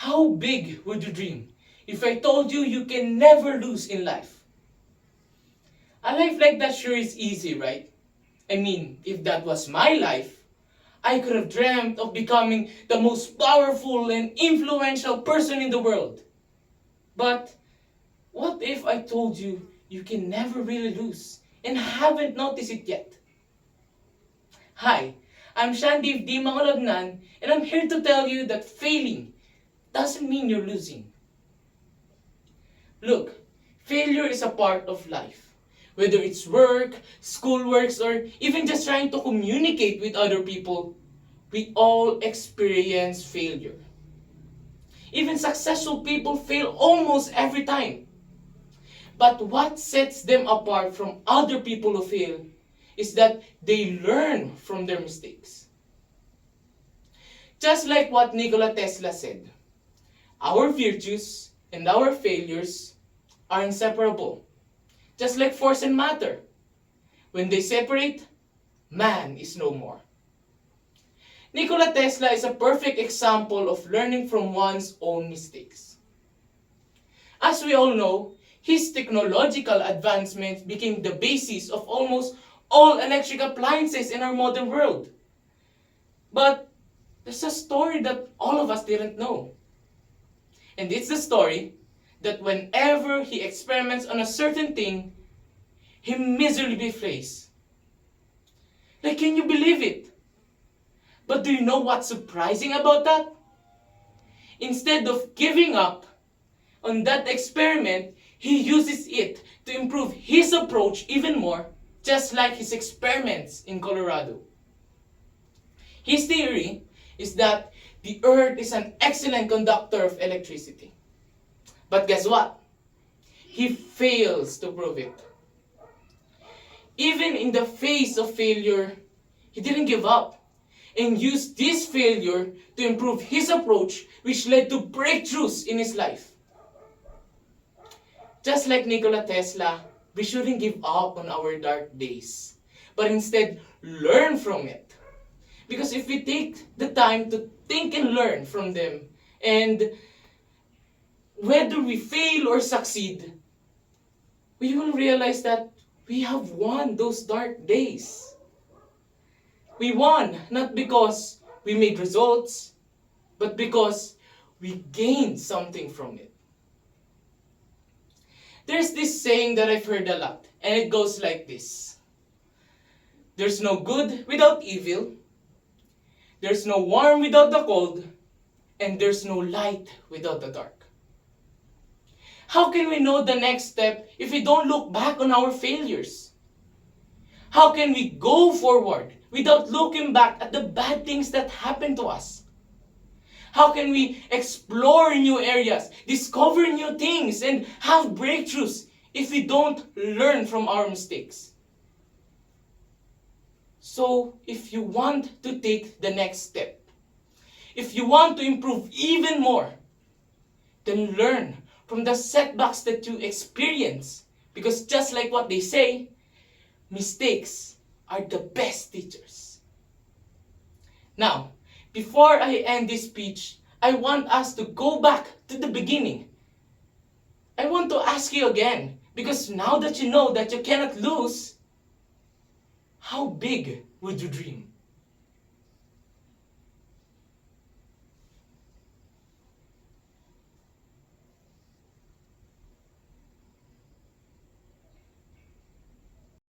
How big would you dream if I told you you can never lose in life? A life like that sure is easy, right? I mean, if that was my life, I could have dreamt of becoming the most powerful and influential person in the world. But what if I told you you can never really lose and haven't noticed it yet? Hi, I'm Shandiv D. Mangolagnan, and I'm here to tell you that failing doesn't mean you're losing. Look, failure is a part of life. Whether it's work, schoolworks, or even just trying to communicate with other people, we all experience failure. Even successful people fail almost every time. But what sets them apart from other people who fail is that they learn from their mistakes. Just like what Nikola Tesla said, our virtues and our failures are inseparable. Just like force and matter. When they separate, man is no more. Nikola Tesla is a perfect example of learning from one's own mistakes. As we all know, his technological advancements became the basis of almost all electric appliances in our modern world. But there's a story that all of us didn't know. And it's the story that whenever he experiments on a certain thing, he miserably fails. Like, can you believe it? But do you know what's surprising about that? Instead of giving up on that experiment, he uses it to improve his approach even more, just like his experiments in Colorado. His theory is that the earth is an excellent conductor of electricity. But guess what? He fails to prove it. Even in the face of failure, he didn't give up and used this failure to improve his approach, which led to breakthroughs in his life. Just like Nikola Tesla, we shouldn't give up on our dark days, but instead learn from it. Because if we take the time to think and learn from them, and whether we fail or succeed, we will realize that we have won those dark days. We won not because we made results, but because we gained something from it. There's this saying that I've heard a lot, and it goes like this. There's no good without evil. There's no warm without the cold. And there's no light without the dark. How can we know the next step if we don't look back on our failures? How can we go forward without looking back at the bad things that happened to us? How can we explore new areas, discover new things, and have breakthroughs if we don't learn from our mistakes? So, if you want to take the next step, if you want to improve even more, then learn from the setbacks that you experience. Because just like what they say, mistakes are the best teachers. Now, before I end this speech, I want us to go back to the beginning. I want to ask you again, because now that you know that you cannot lose, how big would you dream?